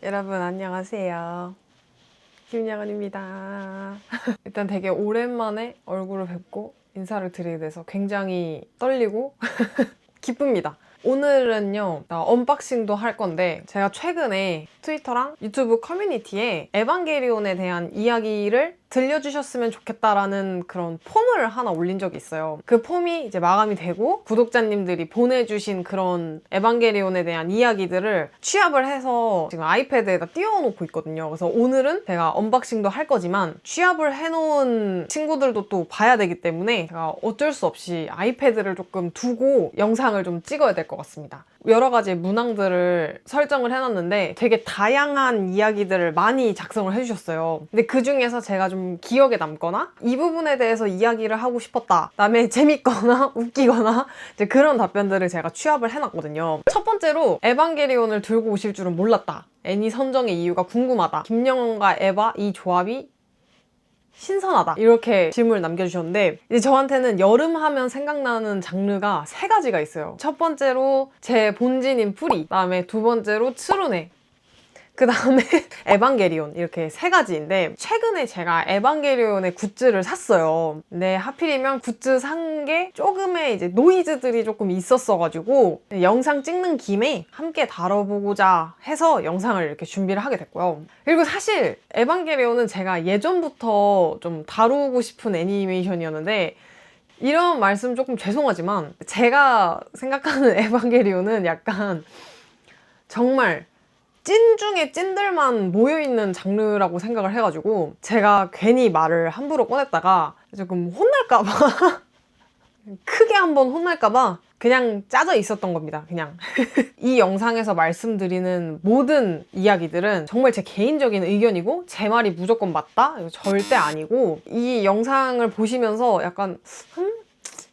여러분 안녕하세요. 김양은입니다. 일단 되게 오랜만에 얼굴을 뵙고 인사를 드리게 돼서 굉장히 떨리고 기쁩니다. 오늘은요, 언박싱도 할 건데 제가 최근에 트위터랑 유튜브 커뮤니티에 에반게리온에 대한 이야기를 들려주셨으면 좋겠다라는 그런 폼을 하나 올린 적이 있어요. 그 폼이 이제 마감이 되고 구독자님들이 보내주신 그런 에반게리온에 대한 이야기들을 취합을 해서 지금 아이패드에다 띄워놓고 있거든요. 그래서 오늘은 제가 언박싱도 할 거지만 취합을 해놓은 친구들도 또 봐야 되기 때문에 제가 어쩔 수 없이 아이패드를 조금 두고 영상을 좀 찍어야 될 것 같습니다. 여러 가지 문항들을 설정을 해놨는데 되게 다양한 이야기들을 많이 작성을 해주셨어요. 근데 그 중에서 제가 좀 기억에 남거나 이 부분에 대해서 이야기를 하고 싶었다, 그다음에 재밌거나 웃기거나 이제 그런 답변들을 제가 취합을 해놨거든요. 첫 번째로 에반게리온을 들고 오실 줄은 몰랐다, 애니 선정의 이유가 궁금하다, 김영원과 에바 이 조합이 신선하다, 이렇게 질문을 남겨주셨는데 이제 저한테는 여름 하면 생각나는 장르가 세 가지가 있어요. 첫 번째로 제 본진인 프리, 그다음에 두 번째로 트루네, 그 다음에 에반게리온, 이렇게 세 가지인데 최근에 제가 에반게리온의 굿즈를 샀어요. 근데 하필이면 굿즈 산 게 조금의 이제 노이즈들이 조금 있었어가지고 영상 찍는 김에 함께 다뤄보고자 해서 영상을 이렇게 준비를 하게 됐고요. 그리고 사실 에반게리온은 제가 예전부터 좀 다루고 싶은 애니메이션이었는데, 이런 말씀 조금 죄송하지만 제가 생각하는 에반게리온은 약간 정말 찐 중에 찐들만 모여있는 장르라고 생각을 해가지고 제가 괜히 말을 함부로 꺼냈다가 조금 혼날까봐 크게 한번 혼날까봐 그냥 짜져 있었던 겁니다. 그냥 이 영상에서 말씀드리는 모든 이야기들은 정말 제 개인적인 의견이고 제 말이 무조건 맞다? 이거 절대 아니고, 이 영상을 보시면서 약간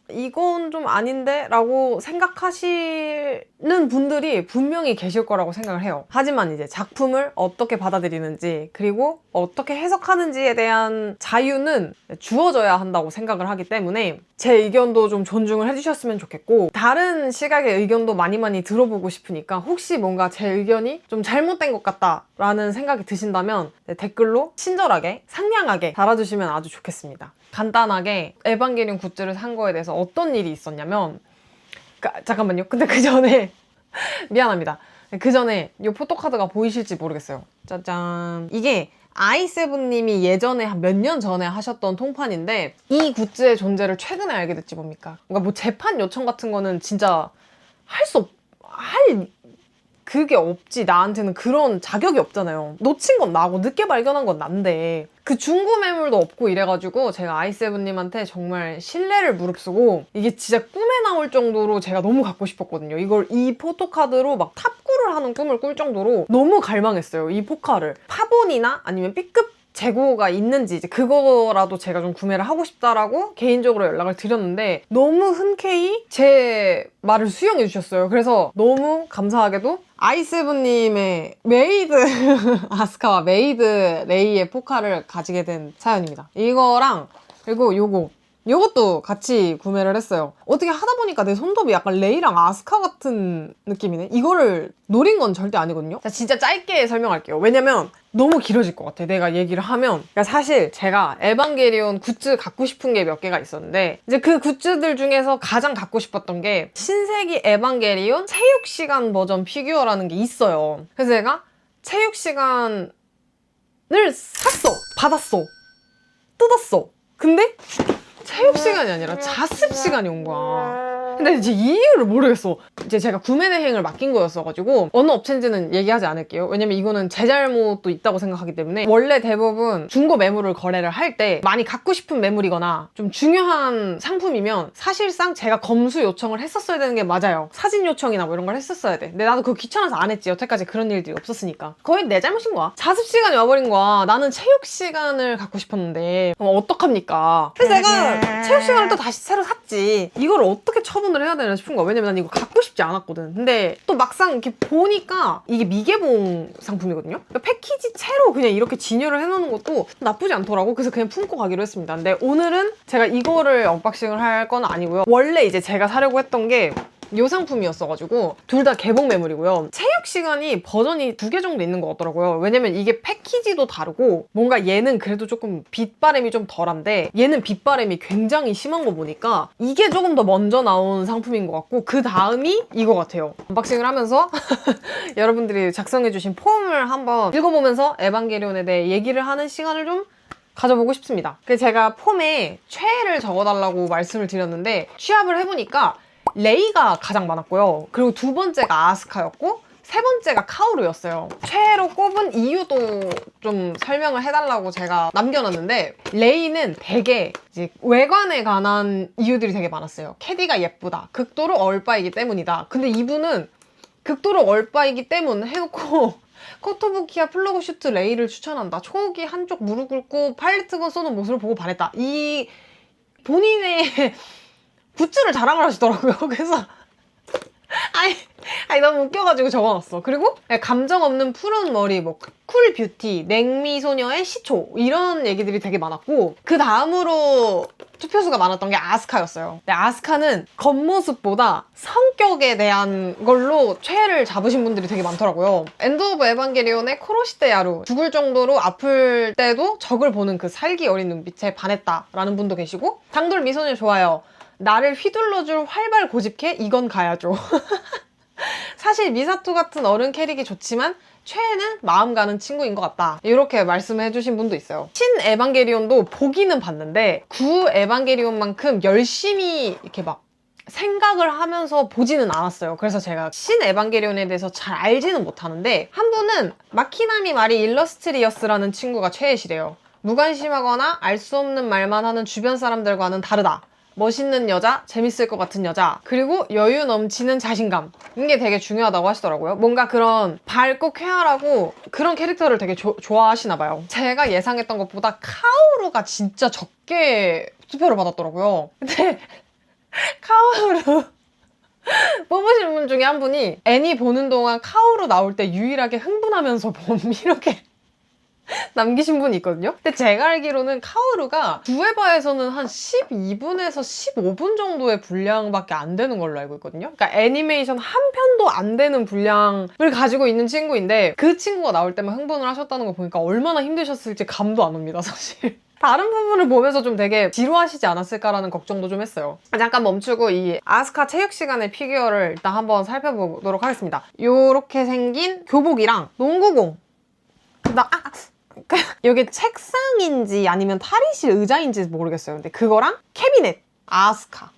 이건 좀 아닌데? 라고 생각하시는 분들이 분명히 계실 거라고 생각을 해요. 하지만 이제 작품을 어떻게 받아들이는지 그리고 어떻게 해석하는지에 대한 자유는 주어져야 한다고 생각을 하기 때문에 제 의견도 좀 존중을 해주셨으면 좋겠고, 다른 시각의 의견도 많이 들어보고 싶으니까 혹시 뭔가 제 의견이 좀 잘못된 것 같다 라는 생각이 드신다면 댓글로 친절하게 상냥하게 달아주시면 아주 좋겠습니다. 간단하게 에반게리온 굿즈를 산 거에 대해서 어떤 일이 있었냐면, 잠깐만요. 근데 그 전에 미안합니다. 그 전에 이 포토카드가 보이실지 모르겠어요. 짜잔. 이게 아이세븐님이 예전에 한 몇 년 전에 하셨던 통판인데 이 굿즈의 존재를 최근에 알게 됐지 뭡니까? 그러니까 뭐 재판 요청 같은 거는 진짜 할 그게 없지. 나한테는 그런 자격이 없잖아요. 놓친 건 나고 늦게 발견한 건 난데 그 중고 매물도 없고 이래가지고 제가 아이세븐님한테 정말 신뢰를 무릅쓰고, 이게 진짜 꿈에 나올 정도로 제가 너무 갖고 싶었거든요. 이걸 이 포토카드로 막 탑구를 하는 꿈을 꿀 정도로 너무 갈망했어요. 이 포카를 파본이나 아니면 B급 재고가 있는지 이제 그거라도 제가 좀 구매를 하고 싶다라고 개인적으로 연락을 드렸는데 너무 흔쾌히 제 말을 수용해 주셨어요. 그래서 너무 감사하게도 아이세븐님의 메이드 아스카와 메이드 레이의 포카를 가지게 된 사연입니다. 이거랑 그리고 요것도 같이 구매를 했어요. 어떻게 하다 보니까 내 손톱이 약간 레이랑 아스카 같은 느낌이네. 이거를 노린 건 절대 아니거든요. 자, 진짜 짧게 설명할게요. 왜냐면 너무 길어질 것 같아, 내가 얘기를 하면. 그러니까 사실 제가 에반게리온 굿즈 갖고 싶은 게 몇 개가 있었는데 이제 그 굿즈들 중에서 가장 갖고 싶었던 게 신세기 에반게리온 체육시간 버전 피규어라는 게 있어요. 그래서 제가 체육시간을 샀어. 받았어. 뜯었어. 근데 체육 시간이 아니라 자습 시간이 온 거야. 근데 이제 이유를 모르겠어. 이제 제가 구매 대행을 맡긴 거였어가지고 어느 업체인지는 얘기하지 않을게요. 왜냐면 이거는 제 잘못도 있다고 생각하기 때문에. 원래 대부분 중고 매물을 거래를 할 때 많이 갖고 싶은 매물이거나 좀 중요한 상품이면 사실상 제가 검수 요청을 했었어야 되는 게 맞아요. 사진 요청이나 뭐 이런 걸 했었어야 돼. 근데 나도 그거 귀찮아서 안 했지. 여태까지 그런 일들이 없었으니까. 거의 내 잘못인 거야. 자습 시간이 와버린 거야. 나는 체육 시간을 갖고 싶었는데 어떡합니까? 그래서 내가 체육 시간을 또 다시 새로 샀지. 이걸 어떻게 처분을 해야 되나 싶은 거야. 왜냐면 난 이거 갖고 싶지 않았거든. 근데 또 막상 이렇게 보니까 이게 미개봉 상품이거든요. 그러니까 패키지 채로 그냥 이렇게 진열을 해놓는 것도 나쁘지 않더라고. 그래서 그냥 품고 가기로 했습니다. 근데 오늘은 제가 이거를 언박싱을 할 건 아니고요. 원래 이제 제가 사려고 했던 게 이 상품이었어가지고 둘 다 개봉 매물이고요. 체육 시간이 버전이 2개 정도 있는 것 같더라고요. 왜냐면 이게 패키지도 다르고 뭔가 얘는 그래도 조금 빛바램이 좀 덜한데 얘는 빛바램이 굉장히 심한 거 보니까 이게 조금 더 먼저 나온 상품인 것 같고 그 다음이 이거 같아요. 언박싱을 하면서 여러분들이 작성해주신 폼을 한번 읽어보면서 에반게리온에 대해 얘기를 하는 시간을 좀 가져보고 싶습니다. 그래서 제가 폼에 최애를 적어달라고 말씀을 드렸는데 취합을 해보니까 레이가 가장 많았고요. 그리고 두 번째가 아스카였고 세 번째가 카오루였어요. 최애로 꼽은 이유도 좀 설명을 해달라고 제가 남겨놨는데 레이는 되게 이제 외관에 관한 이유들이 되게 많았어요. 캐디가 예쁘다. 극도로 얼빠이기 때문이다. 근데 이분은 극도로 얼빠이기 때문 해놓고 코토부키야 플러그 슈트 레이를 추천한다. 초기 한쪽 무릎 꿇고 팔레트건 쏘는 모습을 보고 반했다. 이 본인의 굿즈를 자랑을 하시더라고요. 그래서 아니 너무 웃겨가지고 적어놨어. 그리고 감정 없는 푸른 머리, 뭐 쿨 뷰티, 냉미 소녀의 시초 이런 얘기들이 되게 많았고 그 다음으로 투표수가 많았던 게 아스카였어요. 근데 아스카는 겉모습보다 성격에 대한 걸로 최애를 잡으신 분들이 되게 많더라고요. 엔드 오브 에반게리온의 코로시테 야루 죽을 정도로 아플 때도 적을 보는 그 살기 어린 눈빛에 반했다라는 분도 계시고 당돌 미소녀 좋아요. 나를 휘둘러줄 활발 고집캐 이건 가야죠. 사실 미사토 같은 어른 캐릭이 좋지만 최애는 마음 가는 친구인 것 같다. 이렇게 말씀해 주신 분도 있어요. 신 에반게리온도 보기는 봤는데 구 에반게리온만큼 열심히 이렇게 막 생각을 하면서 보지는 않았어요. 그래서 제가 신 에반게리온에 대해서 잘 알지는 못하는데 한 분은 마키나미 마리 일러스트리어스라는 친구가 최애시래요. 무관심하거나 알 수 없는 말만 하는 주변 사람들과는 다르다. 멋있는 여자, 재밌을 것 같은 여자, 그리고 여유 넘치는 자신감. 이게 되게 중요하다고 하시더라고요. 뭔가 그런 밝고 쾌활하고 그런 캐릭터를 되게 좋아하시나 봐요. 제가 예상했던 것보다 카오루가 진짜 적게 투표를 받았더라고요. 근데 카오루 뽑으신 분 중에 한 분이 애니 보는 동안 카오루 나올 때 유일하게 흥분하면서 봄 이렇게 남기신 분이 있거든요. 근데 제가 알기로는 카오루가 두에바에서는 한 12분에서 15분 정도의 분량밖에 안 되는 걸로 알고 있거든요. 그러니까 애니메이션 한 편도 안 되는 분량을 가지고 있는 친구인데 그 친구가 나올 때만 흥분을 하셨다는 거 보니까 얼마나 힘드셨을지 감도 안 옵니다, 사실. 다른 부분을 보면서 좀 되게 지루하시지 않았을까라는 걱정도 좀 했어요. 잠깐 멈추고 이 아스카 체육 시간의 피규어를 일단 한번 살펴보도록 하겠습니다. 요렇게 생긴 교복이랑 농구공. 이게 책상인지 아니면 탈의실 의자인지 모르겠어요. 근데 그거랑 캐비넷, 아스카.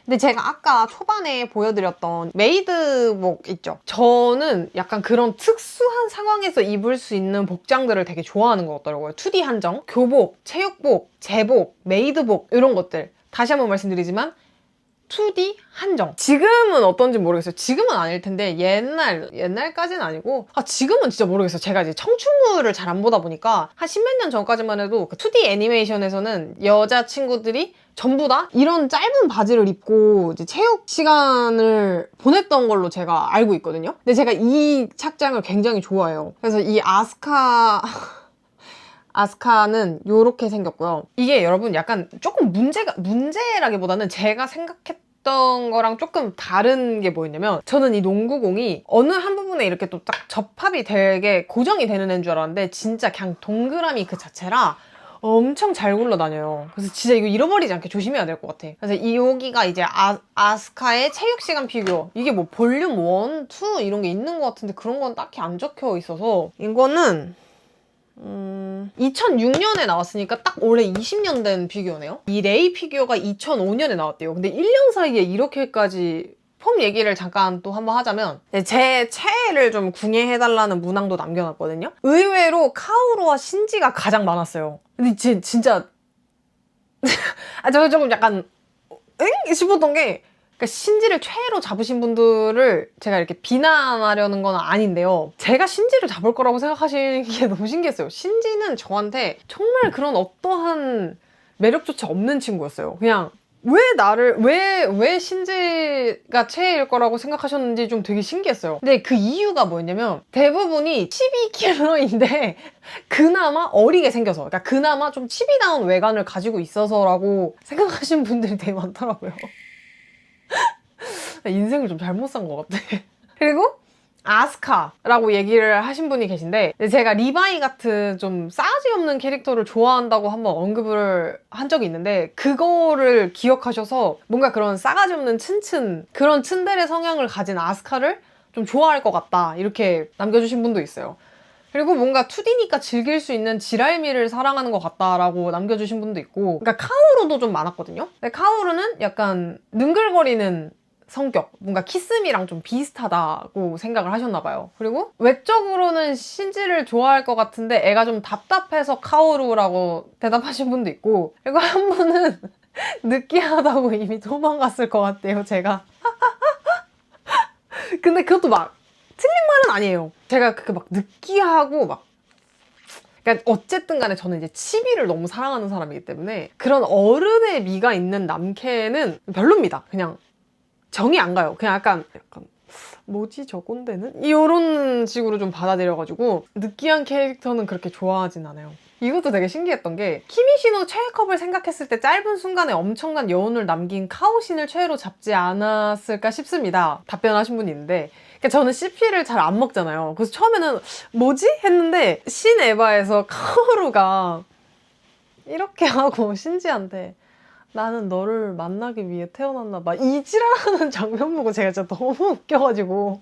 근데 제가 아까 초반에 보여드렸던 메이드복 있죠? 저는 약간 그런 특수한 상황에서 입을 수 있는 복장들을 되게 좋아하는 것 같더라고요. 2D 한정, 교복, 체육복, 제복, 메이드복 이런 것들. 다시 한번 말씀드리지만 2D 한정. 지금은 어떤지 모르겠어요. 지금은 아닐 텐데 옛날까지는 아니고 지금은 진짜 모르겠어요. 제가 이제 청춘물을 잘 안 보다 보니까 한 십몇 년 전까지만 해도 그 2D 애니메이션에서는 여자친구들이 전부 다 이런 짧은 바지를 입고 이제 체육 시간을 보냈던 걸로 제가 알고 있거든요. 근데 제가 이 착장을 굉장히 좋아해요. 그래서 이 아스카는 이렇게 생겼고요. 이게 여러분 약간 조금 문제라기보다는 제가 생각했던 거랑 조금 다른 게 뭐였냐면 저는 이 농구공이 어느 한 부분에 이렇게 또 딱 접합이 되게 고정이 되는 애인 줄 알았는데 진짜 그냥 동그라미 그 자체라 엄청 잘 굴러다녀요. 그래서 진짜 이거 잃어버리지 않게 조심해야 될 것 같아. 그래서 여기가 이제 아스카의 체육시간 피규어. 이게 뭐 볼륨 1, 2 이런 게 있는 것 같은데 그런 건 딱히 안 적혀 있어서 이거는 2006년에 나왔으니까 딱 올해 20년 된 피규어네요. 이 레이 피규어가 2005년에 나왔대요. 근데 1년 사이에 이렇게까지 폼 얘기를 잠깐 또 한번 하자면 제 최애를 좀 궁예해달라는 문항도 남겨놨거든요. 의외로 카오루와 신지가 가장 많았어요. 근데 진짜 저 조금 약간 응? 싶었던 게 그러니까 신지를 최애로 잡으신 분들을 제가 이렇게 비난하려는 건 아닌데요. 제가 신지를 잡을 거라고 생각하시는 게 너무 신기했어요. 신지는 저한테 정말 그런 어떠한 매력조차 없는 친구였어요. 그냥 왜 신지가 최애일 거라고 생각하셨는지 좀 되게 신기했어요. 근데 그 이유가 뭐였냐면 대부분이 12kg인데 그나마 어리게 생겨서 그러니까 그나마 좀 치비다운 외관을 가지고 있어서라고 생각하시는 분들이 되게 많더라고요. 인생을 좀 잘못 산 것 같아. 그리고 아스카라고 얘기를 하신 분이 계신데 제가 리바이 같은 좀 싸가지 없는 캐릭터를 좋아한다고 한번 언급을 한 적이 있는데 그거를 기억하셔서 뭔가 그런 싸가지 없는 그런 츤데레 성향을 가진 아스카를 좀 좋아할 것 같다 이렇게 남겨주신 분도 있어요. 그리고 뭔가 2D니까 즐길 수 있는 지랄미를 사랑하는 것 같다라고 남겨주신 분도 있고, 그러니까 카오루도 좀 많았거든요. 근데 카오루는 약간 능글거리는 성격, 뭔가 키스미랑 좀 비슷하다고 생각을 하셨나 봐요. 그리고 외적으로는 신지를 좋아할 것 같은데 애가 좀 답답해서 카오루라고 대답하신 분도 있고, 그리고 한 분은 느끼하다고 이미 도망갔을 것 같대요, 제가. 근데 그것도 막 틀린 말은 아니에요. 제가 그렇게 막 느끼하고 막 그러니까 어쨌든 간에 저는 이제 치비를 너무 사랑하는 사람이기 때문에 그런 어른의 미가 있는 남캐는 별로입니다. 그냥 정이 안 가요. 그냥 약간 뭐지 저 꼰대는? 이런 식으로 좀 받아들여가지고 느끼한 캐릭터는 그렇게 좋아하진 않아요. 이것도 되게 신기했던 게 키미시노 최애컵을 생각했을 때 짧은 순간에 엄청난 여운을 남긴 카오신을 최애로 잡지 않았을까 싶습니다. 답변하신 분이 있는데 그러니까 저는 CP를 잘 안 먹잖아요. 그래서 처음에는 뭐지? 했는데 신 에바에서 카오루가 이렇게 하고 신지한테 나는 너를 만나기 위해 태어났나 봐. 이 지랄하는 장면 보고 제가 진짜 너무 웃겨가지고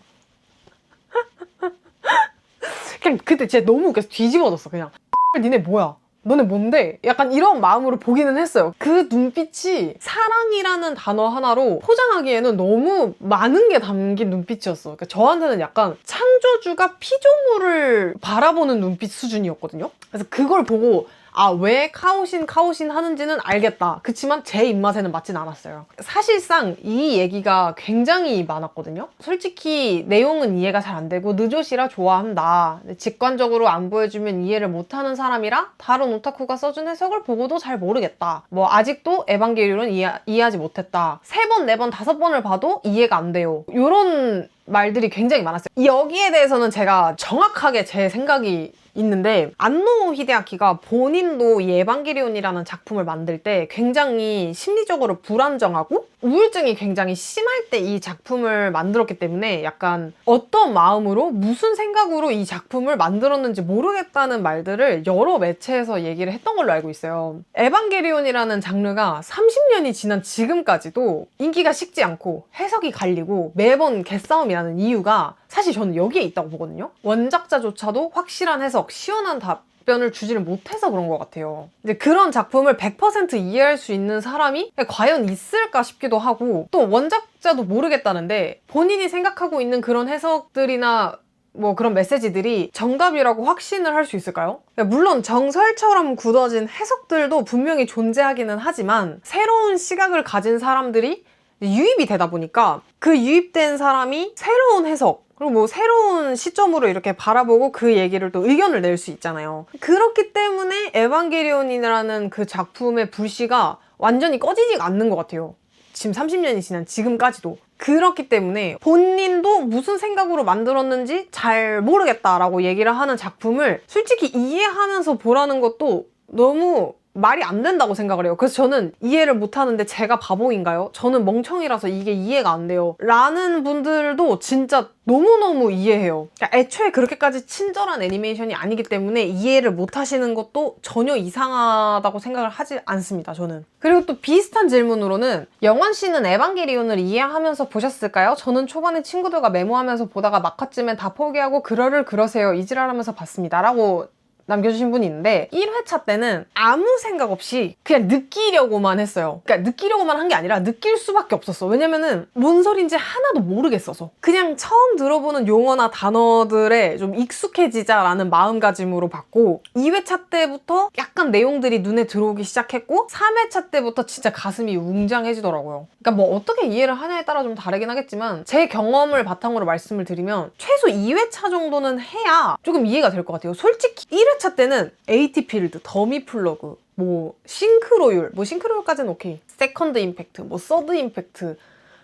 그냥 그때 진짜 너무 웃겨서 뒤집어졌어. 그냥 니네 뭐야? 너네 뭔데? 약간 이런 마음으로 보기는 했어요. 그 눈빛이 사랑이라는 단어 하나로 포장하기에는 너무 많은 게 담긴 눈빛이었어. 그러니까 저한테는 약간 창조주가 피조물을 바라보는 눈빛 수준이었거든요. 그래서 그걸 보고 아, 왜 카오신 하는지는 알겠다. 그치만 제 입맛에는 맞진 않았어요. 사실상 이 얘기가 굉장히 많았거든요. 솔직히 내용은 이해가 잘 안 되고 느조시라 좋아한다. 직관적으로 안 보여주면 이해를 못하는 사람이라 다른 오타쿠가 써준 해석을 보고도 잘 모르겠다. 뭐 아직도 에반게리온은 이해하지 못했다. 3번, 4번, 5번을 봐도 이해가 안 돼요. 요런 말들이 굉장히 많았어요. 여기에 대해서는 제가 정확하게 제 생각이 있는데 안노 히데아키가 본인도 이 에반게리온이라는 작품을 만들 때 굉장히 심리적으로 불안정하고 우울증이 굉장히 심할 때 이 작품을 만들었기 때문에 약간 어떤 마음으로 무슨 생각으로 이 작품을 만들었는지 모르겠다는 말들을 여러 매체에서 얘기를 했던 걸로 알고 있어요. 에반게리온이라는 장르가 30년이 지난 지금까지도 인기가 식지 않고 해석이 갈리고 매번 개싸움이라는 이유가 사실 저는 여기에 있다고 보거든요. 원작자조차도 확실한 해석, 시원한 답변을 주지를 못해서 그런 것 같아요. 이제 그런 작품을 100% 이해할 수 있는 사람이 과연 있을까 싶기도 하고 또 원작자도 모르겠다는데 본인이 생각하고 있는 그런 해석들이나 뭐 그런 메시지들이 정답이라고 확신을 할 수 있을까요? 물론 정설처럼 굳어진 해석들도 분명히 존재하기는 하지만 새로운 시각을 가진 사람들이 유입이 되다 보니까 그 유입된 사람이 새로운 해석 그리고 뭐 새로운 시점으로 이렇게 바라보고 그 얘기를 또 의견을 낼 수 있잖아요. 그렇기 때문에 에반게리온이라는 그 작품의 불씨가 완전히 꺼지지 않는 것 같아요. 지금 30년이 지난 지금까지도. 그렇기 때문에 본인도 무슨 생각으로 만들었는지 잘 모르겠다라고 얘기를 하는 작품을 솔직히 이해하면서 보라는 것도 너무 말이 안 된다고 생각을 해요. 그래서 저는 이해를 못하는데 제가 바보인가요? 저는 멍청이라서 이게 이해가 안 돼요. 라는 분들도 진짜 너무너무 이해해요. 그러니까 애초에 그렇게까지 친절한 애니메이션이 아니기 때문에 이해를 못하시는 것도 전혀 이상하다고 생각을 하지 않습니다, 저는. 그리고 또 비슷한 질문으로는 영원 씨는 에반게리온을 이해하면서 보셨을까요? 저는 초반에 친구들과 메모하면서 보다가 막화쯤엔 다 포기하고 그러세요. 이지랄하면서 봤습니다. 라고 남겨주신 분이 있는데 1회차 때는 아무 생각 없이 그냥 느끼려고만 했어요. 그러니까 느끼려고만 한 게 아니라 느낄 수밖에 없었어. 왜냐면은 뭔 소린지 하나도 모르겠어서. 그냥 처음 들어보는 용어나 단어들에 좀 익숙해지자라는 마음가짐으로 봤고 2회차 때부터 약간 내용들이 눈에 들어오기 시작했고 3회차 때부터 진짜 가슴이 웅장해지더라고요. 그러니까 뭐 어떻게 이해를 하냐에 따라 좀 다르긴 하겠지만 제 경험을 바탕으로 말씀을 드리면 최소 2회차 정도는 해야 조금 이해가 될 것 같아요. 솔직히 1회차 때는 AT필드, 더미 플러그, 뭐 싱크로율, 뭐 싱크로율까지는 오케이. 세컨드 임팩트, 뭐 서드 임팩트,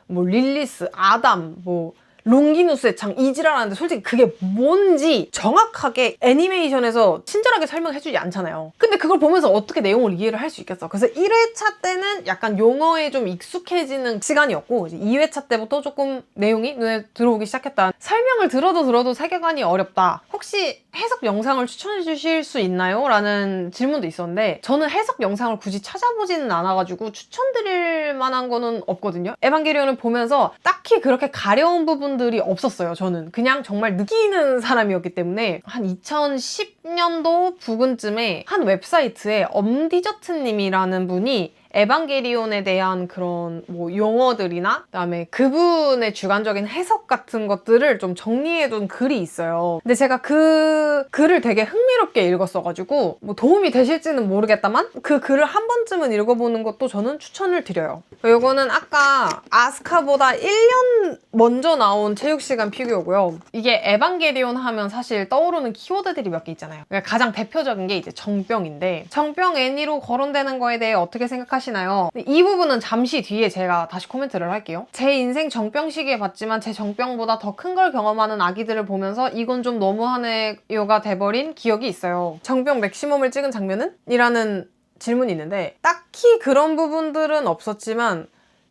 뭐 릴리스, 아담, 뭐 롱기누스의 창 이지랄하는데 솔직히 그게 뭔지 정확하게 애니메이션에서 친절하게 친절하게 설명해주지 않잖아요. 근데 그걸 보면서 어떻게 내용을 이해를 할 수 있겠어. 그래서 1회차 때는 약간 용어에 좀 익숙해지는 시간이었고, 이제 2회차 때부터 조금 내용이 눈에 들어오기 시작했다. 설명을 들어도 세계관이 어렵다. 혹시 해석 영상을 추천해 주실 수 있나요? 라는 질문도 있었는데, 저는 해석 영상을 굳이 찾아보지는 않아가지고 추천드릴 만한 거는 없거든요. 에반게리온을 보면서 딱히 그렇게 가려운 부분들이 없었어요. 저는 그냥 정말 느끼는 사람이었기 때문에. 한 2010년도 부근쯤에 한 웹사이트에 엄디저트님이라는 분이 에반게리온에 대한 그런 뭐 용어들이나 그다음에 그분의 주관적인 해석 같은 것들을 좀 정리해둔 글이 있어요. 근데 제가 그 글을 되게 흥미롭게 읽었어가지고 뭐 도움이 되실지는 모르겠다만 그 글을 한 번쯤은 읽어보는 것도 저는 추천을 드려요. 이거는 아까 아스카보다 1년 먼저 나온 체육시간 피규어고요. 이게 에반게리온 하면 사실 떠오르는 키워드들이 몇 개 있잖아요. 그러니까 가장 대표적인 게 이제 정병인데, 정병 애니로 거론되는 거에 대해 어떻게 생각하시나요? 이 부분은 잠시 뒤에 제가 다시 코멘트를 할게요. 제 인생 정병 시기에 봤지만 제 정병보다 더 큰 걸 경험하는 아기들을 보면서 이건 좀 너무하네요가 돼버린 기억이 있어요. 정병 맥시멈을 찍은 장면은? 이라는 질문이 있는데, 딱히 그런 부분들은 없었지만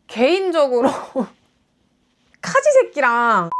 개인적으로 카지 새끼랑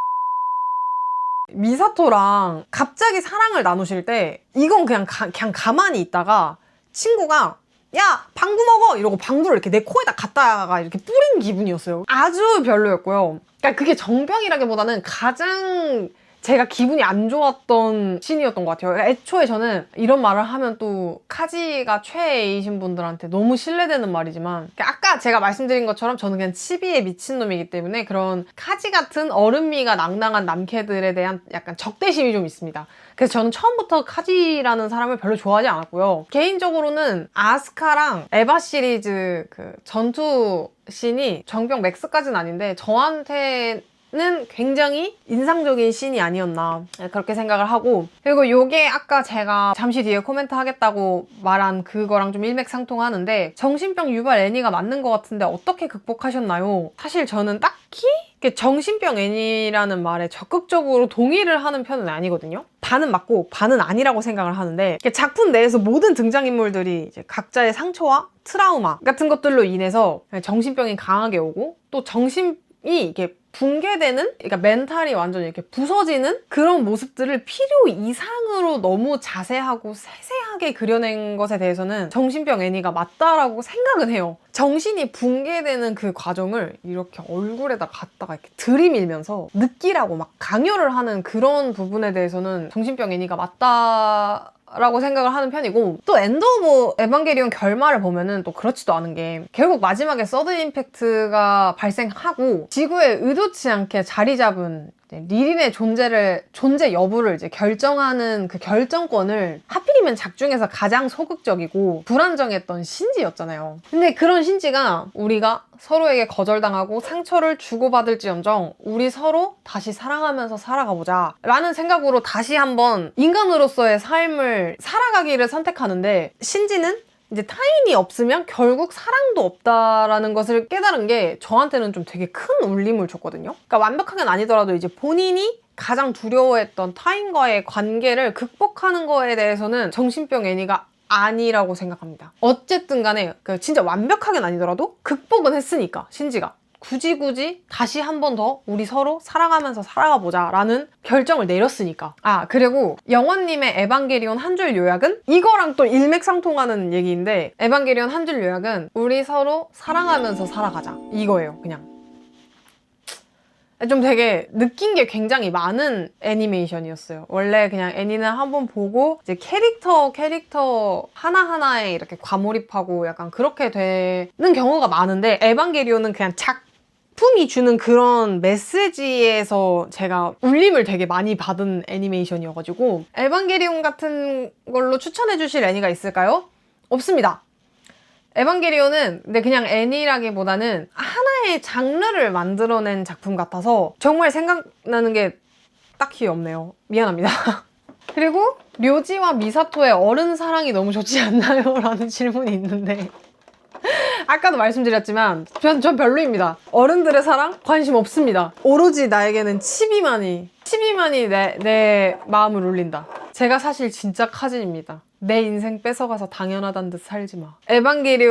미사토랑 갑자기 사랑을 나누실 때 이건 그냥 가만히 있다가 친구가 야 방구 먹어! 이러고 방구를 이렇게 내 코에다 갖다가 이렇게 뿌린 기분이었어요. 아주 별로였고요. 그러니까 그게 정병이라기보다는 가장 제가 기분이 안 좋았던 씬이었던 것 같아요. 애초에 저는 이런 말을 하면 또 카지가 최애이신 분들한테 너무 신뢰되는 말이지만, 아까 제가 말씀드린 것처럼 저는 그냥 치비에 미친놈이기 때문에 그런 카지 같은 어른미가 낭낭한 남캐들에 대한 약간 적대심이 좀 있습니다. 그래서 저는 처음부터 카지라는 사람을 별로 좋아하지 않았고요. 개인적으로는 아스카랑 에바 시리즈 그 전투 씬이 정병 맥스까지는 아닌데 저한테 는 굉장히 인상적인 씬이 아니었나 그렇게 생각을 하고, 그리고 요게 아까 제가 잠시 뒤에 코멘트 하겠다고 말한 그거랑 좀 일맥상통하는데, 정신병 유발 애니가 맞는 것 같은데 어떻게 극복하셨나요? 사실 저는 딱히 정신병 애니라는 말에 적극적으로 동의를 하는 편은 아니거든요. 반은 맞고 반은 아니라고 생각을 하는데, 작품 내에서 모든 등장인물들이 이제 각자의 상처와 트라우마 같은 것들로 인해서 정신병이 강하게 오고, 또 정신이 이게 붕괴되는, 그러니까 멘탈이 완전히 이렇게 부서지는 그런 모습들을 필요 이상으로 너무 자세하고 세세하게 그려낸 것에 대해서는 정신병 애니가 맞다라고 생각은 해요. 정신이 붕괴되는 그 과정을 이렇게 얼굴에다 갖다가 이렇게 들이밀면서 느끼라고 막 강요를 하는 그런 부분에 대해서는 정신병 애니가 맞다 라고 생각을 하는 편이고, 또 엔드 오브 에반게리온 결말을 보면은 또 그렇지도 않은 게, 결국 마지막에 서든 임팩트가 발생하고 지구에 의도치 않게 자리 잡은 리린의 존재 여부를 이제 결정하는 그 결정권을 하필이면 작중에서 가장 소극적이고 불안정했던 신지였잖아요. 근데 그런 신지가 우리가 서로에게 거절당하고 상처를 주고받을지언정 우리 서로 다시 사랑하면서 살아가보자 라는 생각으로 다시 한번 인간으로서의 삶을 살아가기를 선택하는데, 신지는 이제 타인이 없으면 결국 사랑도 없다라는 것을 깨달은 게 저한테는 좀 되게 큰 울림을 줬거든요. 그러니까 완벽하게는 아니더라도 이제 본인이 가장 두려워했던 타인과의 관계를 극복하는 거에 대해서는 정신병 애니가 아니라고 생각합니다. 어쨌든 간에 진짜 완벽하게는 아니더라도 극복은 했으니까, 신지가 굳이 다시 한 번 더 우리 서로 사랑하면서 살아가 보자 라는 결정을 내렸으니까. 그리고 영원님의 에반게리온 한 줄 요약은 이거랑 또 일맥상통하는 얘기인데, 에반게리온 한 줄 요약은 우리 서로 사랑하면서 살아가자 이거예요. 그냥 좀 되게 느낀 게 굉장히 많은 애니메이션이었어요. 원래 그냥 애니는 한번 보고 이제 캐릭터 하나하나에 이렇게 과몰입하고 약간 그렇게 되는 경우가 많은데, 에반게리온은 그냥 작품이 주는 그런 메시지에서 제가 울림을 되게 많이 받은 애니메이션이어가지고, 에반게리온 같은 걸로 추천해 주실 애니가 있을까요? 없습니다. 에반게리온은 근데 그냥 애니라기보다는 하나의 장르를 만들어낸 작품 같아서 정말 생각나는 게 딱히 없네요. 미안합니다. 그리고 료지와 미사토의 어른 사랑이 너무 좋지 않나요? 라는 질문이 있는데 아까도 말씀드렸지만 전 별로입니다. 어른들의 사랑? 관심 없습니다. 오로지 나에게는 치비만이 내 마음을 울린다. 제가 사실 진짜 카진입니다. 내 인생 뺏어가서 당연하단 듯 살지 마. 에반게리온에서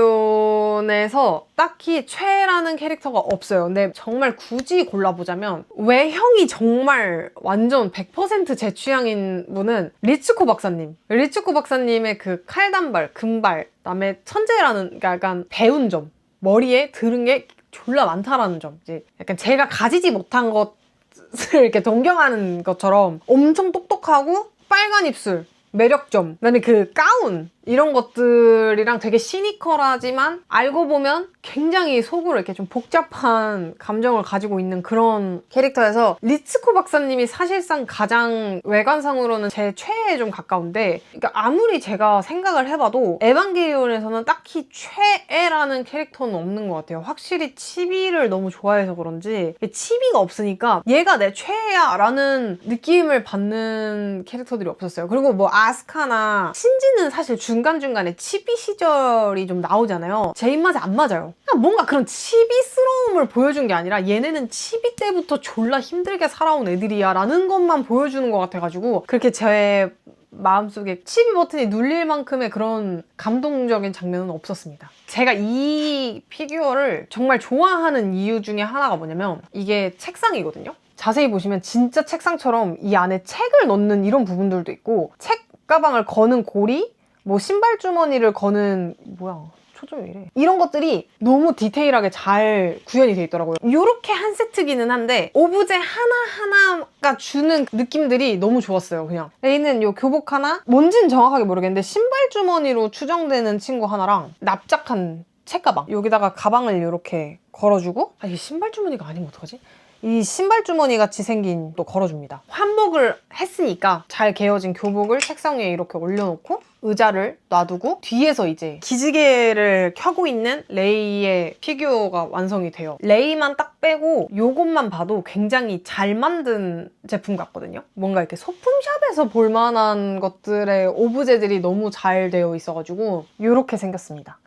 딱히 최애라는 캐릭터가 없어요. 근데 정말 굳이 골라보자면 외형이 정말 완전 100% 제 취향인 분은 리츠코 박사님. 리츠코 박사님의 그 칼단발, 금발, 그다음에 천재라는 그러니까 약간 배운 점. 머리에 들은 게 졸라 많다라는 점. 이제 약간 제가 가지지 못한 것을 이렇게 동경하는 것처럼 엄청 똑똑하고 빨간 입술. 매력점. 그다음에 그 가운 이런 것들이랑 되게 시니컬하지만 알고 보면 굉장히 속으로 이렇게 좀 복잡한 감정을 가지고 있는 그런 캐릭터여서 리츠코 박사님이 사실상 가장 외관상으로는 제 최애에 좀 가까운데 그러니까 아무리 제가 생각을 해봐도 에반게리온에서는 딱히 최애라는 캐릭터는 없는 것 같아요. 확실히 치비를 너무 좋아해서 그런지 치비가 없으니까 얘가 내 최애야 라는 느낌을 받는 캐릭터들이 없었어요. 그리고 뭐 아스카나 신지는 사실 중간중간에 치비 시절이 좀 나오잖아요. 제 입맛에 안 맞아요. 그냥 뭔가 그런 치비스러움을 보여준 게 아니라 얘네는 치비 때부터 졸라 힘들게 살아온 애들이야 라는 것만 보여주는 것 같아가지고 그렇게 제 마음속에 치비 버튼이 눌릴 만큼의 그런 감동적인 장면은 없었습니다. 제가 이 피규어를 정말 좋아하는 이유 중에 하나가 뭐냐면 이게 책상이거든요. 자세히 보시면 진짜 책상처럼 이 안에 책을 넣는 이런 부분들도 있고 책 가방을 거는 고리 뭐 신발 주머니를 거는 뭐야 초점이 이래 이런 것들이 너무 디테일하게 잘 구현이 돼 있더라고요. 이렇게 한 세트기는 한데 오브제 하나하나가 주는 느낌들이 너무 좋았어요. 그냥 레이는 요 교복 하나 뭔진 정확하게 모르겠는데 신발 주머니로 추정되는 친구 하나랑 납작한 책가방 여기다가 가방을 이렇게 걸어주고 이게 신발 주머니가 아니면 어떡하지? 이 신발 주머니 같이 생긴 또 걸어줍니다. 환복을 했으니까 잘 개어진 교복을 책상 위에 이렇게 올려놓고 의자를 놔두고 뒤에서 이제 기지개를 켜고 있는 레이의 피규어가 완성이 돼요. 레이만 딱 빼고 요것만 봐도 굉장히 잘 만든 제품 같거든요. 뭔가 이렇게 소품샵에서 볼만한 것들의 오브제들이 너무 잘 되어 있어가지고 이렇게 생겼습니다.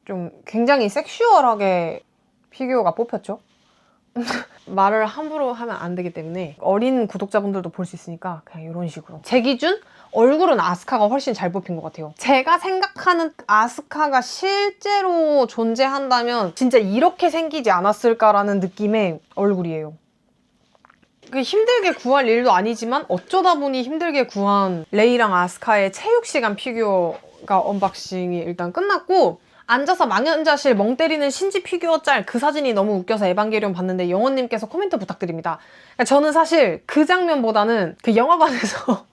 좀 굉장히 섹슈얼하게 피규어가 뽑혔죠. 말을 함부로 하면 안 되기 때문에 어린 구독자분들도 볼 수 있으니까 그냥 이런 식으로 제 기준 얼굴은 아스카가 훨씬 잘 뽑힌 것 같아요. 제가 생각하는 아스카가 실제로 존재한다면 진짜 이렇게 생기지 않았을까라는 느낌의 얼굴이에요. 힘들게 구할 일도 아니지만 어쩌다 보니 힘들게 구한 레이랑 아스카의 체육시간 피규어가 언박싱이 일단 끝났고 앉아서 망연자실 멍 때리는 신지 피규어 짤 그 사진이 너무 웃겨서 에반게리온 봤는데 영원님께서 코멘트 부탁드립니다. 저는 사실 그 장면보다는 그 영화관에서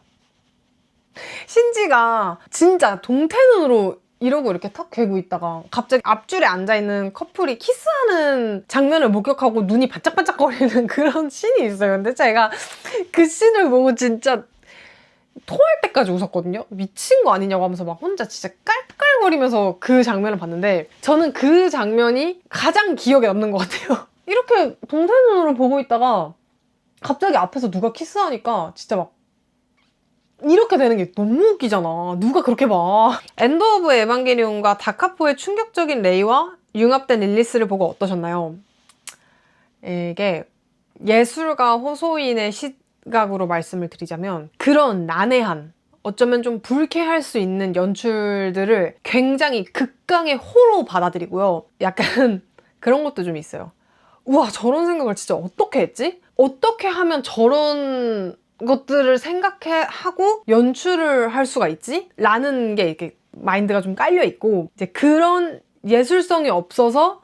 신지가 진짜 동태눈으로 이러고 이렇게 턱 괴고 있다가 갑자기 앞줄에 앉아있는 커플이 키스하는 장면을 목격하고 눈이 반짝반짝거리는 그런 씬이 있어요. 근데 제가 그 씬을 보고 진짜 토할 때까지 웃었거든요. 미친 거 아니냐고 하면서 막 혼자 진짜 깔깔거리면서 그 장면을 봤는데 저는 그 장면이 가장 기억에 남는 것 같아요. 이렇게 동태눈으로 보고 있다가 갑자기 앞에서 누가 키스하니까 진짜 막 이렇게 되는 게 너무 웃기잖아. 누가 그렇게 봐. 엔드 오브 에반게리온과 다카포의 충격적인 레이와 융합된 릴리스를 보고 어떠셨나요? 이게 예술가 호소인의 시각으로 말씀을 드리자면 그런 난해한 어쩌면 좀 불쾌할 수 있는 연출들을 굉장히 극강의 호로 받아들이고요. 약간 그런 것도 좀 있어요. 우와 저런 생각을 진짜 어떻게 했지? 어떻게 하면 저런 것들을 생각하고 연출을 할 수가 있지? 라는 게 이렇게 마인드가 좀 깔려 있고 이제 그런 예술성이 없어서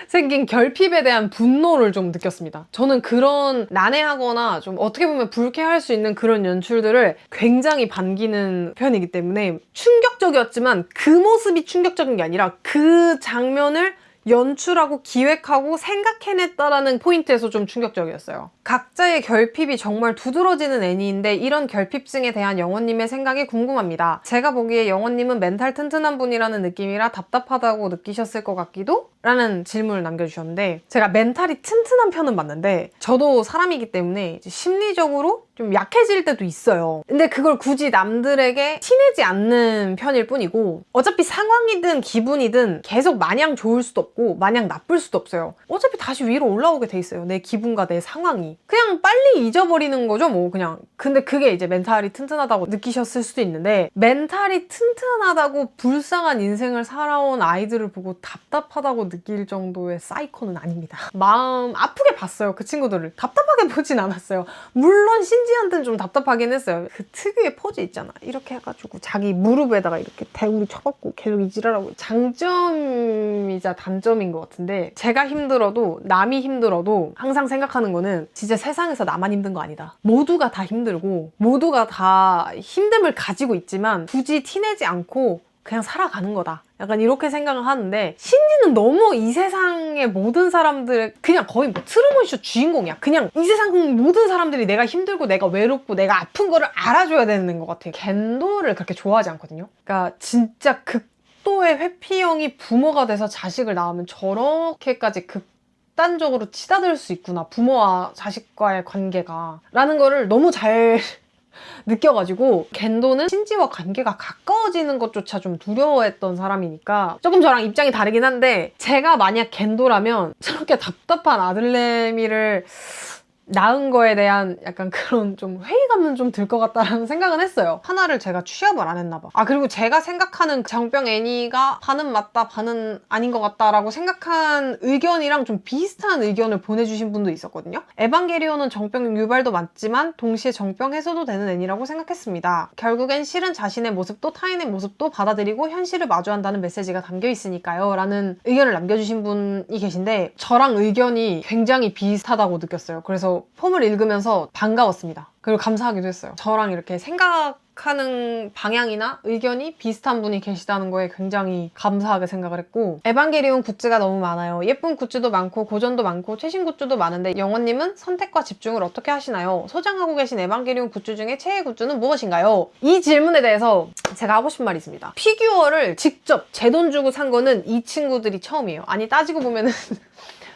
생긴 결핍에 대한 분노를 좀 느꼈습니다. 저는 그런 난해하거나 좀 어떻게 보면 불쾌할 수 있는 그런 연출들을 굉장히 반기는 편이기 때문에 충격적이었지만 그 모습이 충격적인 게 아니라 그 장면을 연출하고 기획하고 생각해냈다라는 포인트에서 좀 충격적이었어요. 각자의 결핍이 정말 두드러지는 애니인데 이런 결핍증에 대한 영원님의 생각이 궁금합니다. 제가 보기에 영원님은 멘탈 튼튼한 분이라는 느낌이라 답답하다고 느끼셨을 것 같기도? 라는 질문을 남겨주셨는데 제가 멘탈이 튼튼한 편은 맞는데 저도 사람이기 때문에 이제 심리적으로 좀 약해질 때도 있어요. 근데 그걸 굳이 남들에게 티내지 않는 편일 뿐이고, 어차피 상황이든 기분이든 계속 마냥 좋을 수도 없고 마냥 나쁠 수도 없어요. 어차피 다시 위로 올라오게 돼 있어요. 내 기분과 내 상황이. 그냥 빨리 잊어버리는 거죠, 뭐 그냥. 근데 그게 이제 멘탈이 튼튼하다고 느끼셨을 수도 있는데, 멘탈이 튼튼하다고 불쌍한 인생을 살아온 아이들을 보고 답답하다고 느낄 정도의 사이코는 아닙니다. 마음 아프게 봤어요, 그 친구들을. 답답하게 보진 않았어요. 물론 신지한테는 좀 답답하긴 했어요. 그 특유의 포즈 있잖아. 이렇게 해가지고 자기 무릎에다가 이렇게 대구리 쳐박고 계속 이지랄하고. 장점이자 단점인 것 같은데, 제가 힘들어도 남이 힘들어도 항상 생각하는 거는 진짜 세상에서 나만 힘든 거 아니다. 모두가 다 힘들고 모두가 다 힘듦을 가지고 있지만 굳이 티내지 않고 그냥 살아가는 거다. 약간 이렇게 생각을 하는데, 신지는 너무 이 세상의 모든 사람들의 그냥 거의 뭐 트루먼 쇼 주인공이야. 그냥 이 세상 모든 사람들이 내가 힘들고 내가 외롭고 내가 아픈 거를 알아줘야 되는 것 같아요. 겐도를 그렇게 좋아하지 않거든요. 그러니까 진짜 극도의 회피형이 부모가 돼서 자식을 낳으면 저렇게까지 극단적으로 치닫을 수 있구나, 부모와 자식과의 관계가 라는 거를 너무 잘 느껴가지고, 겐도는 신지와 관계가 가까워지는 것조차 좀 두려워했던 사람이니까 조금 저랑 입장이 다르긴 한데, 제가 만약 겐도라면 저렇게 답답한 아들내미를 낳은 거에 대한 약간 그런 좀 회의감은 좀 들 것 같다라는 생각은 했어요. 하나를 제가 취업을 안 했나 봐. 그리고 제가 생각하는 장병 애니가 반은 맞다 반은 아닌 것 같다라고 생각한 의견이랑 좀 비슷한 의견을 보내주신 분도 있었거든요. 에반게리온은 정병 유발도 맞지만 동시에 정병 해소도 되는 애니라고 생각했습니다. 결국엔 실은 자신의 모습도 타인의 모습도 받아들이고 현실을 마주한다는 메시지가 담겨 있으니까요 라는 의견을 남겨주신 분이 계신데, 저랑 의견이 굉장히 비슷하다고 느꼈어요. 그래서 폼을 읽으면서 반가웠습니다. 그리고 감사하기도 했어요. 저랑 이렇게 생각하는 방향이나 의견이 비슷한 분이 계시다는 거에 굉장히 감사하게 생각을 했고, 에반게리온 굿즈가 너무 많아요. 예쁜 굿즈도 많고 고전도 많고 최신 굿즈도 많은데 영원님은 선택과 집중을 어떻게 하시나요? 소장하고 계신 에반게리온 굿즈 중에 최애 굿즈는 무엇인가요? 이 질문에 대해서 제가 하고 싶은 말이 있습니다. 피규어를 직접 제 돈 주고 산 거는 이 친구들이 처음이에요. 아니, 따지고 보면은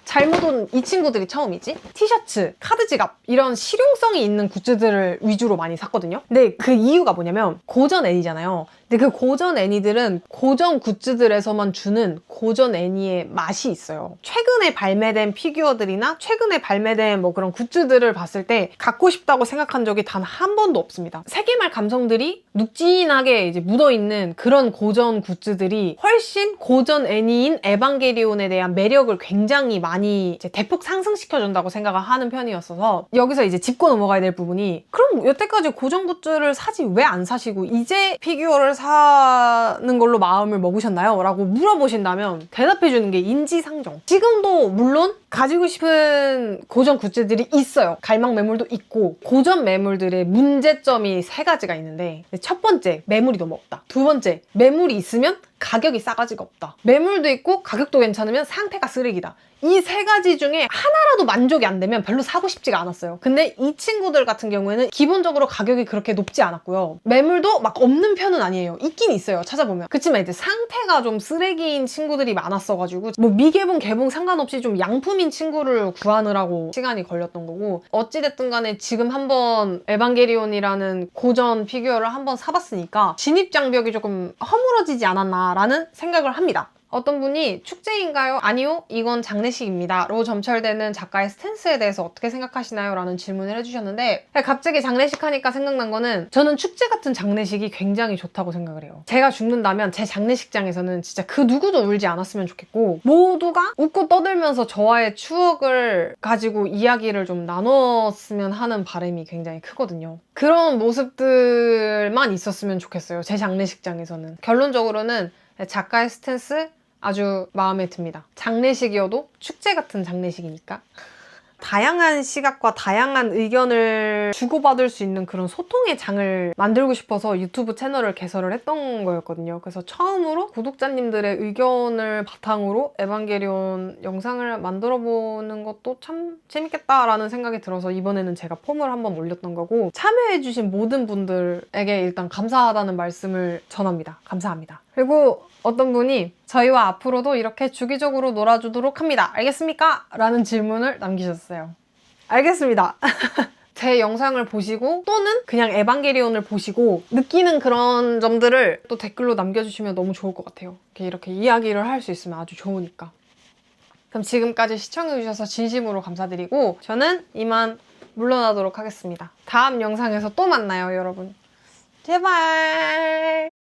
잘못 온 이 친구들이 처음이지? 티셔츠, 카드 지갑 이런 실용성이 있는 굿즈들을 위주로 많이 샀거든요. 근데 그 이유가 뭐냐면 고전 애니잖아요. 근데 그 고전 애니들은 고전 굿즈들에서만 주는 고전 애니의 맛이 있어요. 최근에 발매된 피규어들이나 최근에 발매된 뭐 그런 굿즈들을 봤을 때 갖고 싶다고 생각한 적이 단 한 번도 없습니다. 세계말 감성들이 묵진하게 이제 묻어있는 그런 고전 굿즈들이 훨씬 고전 애니인 에반게리온에 대한 매력을 굉장히 많이 이제 대폭 상승시켜준다고 생각을 하는 편이었어서, 여기서 이제 짚고 넘어가야 될 부분이, 그럼 여태까지 고전 굿즈를 사지 왜 안 사시고 이제 피규어를 사는 걸로 마음을 먹으셨나요? 라고 물어보신다면 대답해주는 게 인지상정. 지금도 물론 가지고 싶은 고전 굿즈들이 있어요. 갈망 매물도 있고. 고전 매물들의 문제점이 3가지가 있는데, 첫 번째, 매물이 너무 없다. 두 번째, 매물이 있으면 가격이 싸가지가 없다. 매물도 있고 가격도 괜찮으면 상태가 쓰레기다. 이 3가지 중에 하나라도 만족이 안 되면 별로 사고 싶지가 않았어요. 근데 이 친구들 같은 경우에는 기본적으로 가격이 그렇게 높지 않았고요. 매물도 막 없는 편은 아니에요. 있긴 있어요, 찾아보면. 그치만 이제 상태가 좀 쓰레기인 친구들이 많았어가지고 뭐 미개봉, 개봉 상관없이 좀 양품인 친구를 구하느라고 시간이 걸렸던 거고, 어찌됐든 간에 지금 한번 에반게리온이라는 고전 피규어를 한번 사봤으니까 진입장벽이 조금 허물어지지 않았나 라는 생각을 합니다. 어떤 분이 축제인가요? 아니요, 이건 장례식입니다 로 점철되는 작가의 스탠스에 대해서 어떻게 생각하시나요? 라는 질문을 해주셨는데, 갑자기 장례식 하니까 생각난 거는, 저는 축제 같은 장례식이 굉장히 좋다고 생각을 해요. 제가 죽는다면 제 장례식장에서는 진짜 그 누구도 울지 않았으면 좋겠고, 모두가 웃고 떠들면서 저와의 추억을 가지고 이야기를 좀 나눴으면 하는 바람이 굉장히 크거든요. 그런 모습들만 있었으면 좋겠어요, 제 장례식장에서는. 결론적으로는 작가의 스탠스 아주 마음에 듭니다. 장례식이어도 축제 같은 장례식이니까. 다양한 시각과 다양한 의견을 주고받을 수 있는 그런 소통의 장을 만들고 싶어서 유튜브 채널을 개설을 했던 거였거든요. 그래서 처음으로 구독자님들의 의견을 바탕으로 에반게리온 영상을 만들어보는 것도 참 재밌겠다라는 생각이 들어서 이번에는 제가 폼을 한번 올렸던 거고, 참여해주신 모든 분들에게 일단 감사하다는 말씀을 전합니다. 감사합니다. 그리고 어떤 분이 저희와 앞으로도 이렇게 주기적으로 놀아주도록 합니다. 알겠습니까? 라는 질문을 남기셨어요. 알겠습니다. 제 영상을 보시고 또는 그냥 에반게리온을 보시고 느끼는 그런 점들을 또 댓글로 남겨주시면 너무 좋을 것 같아요. 이렇게 이야기를 할 수 있으면 아주 좋으니까. 그럼 지금까지 시청해주셔서 진심으로 감사드리고 저는 이만 물러나도록 하겠습니다. 다음 영상에서 또 만나요, 여러분. 제발!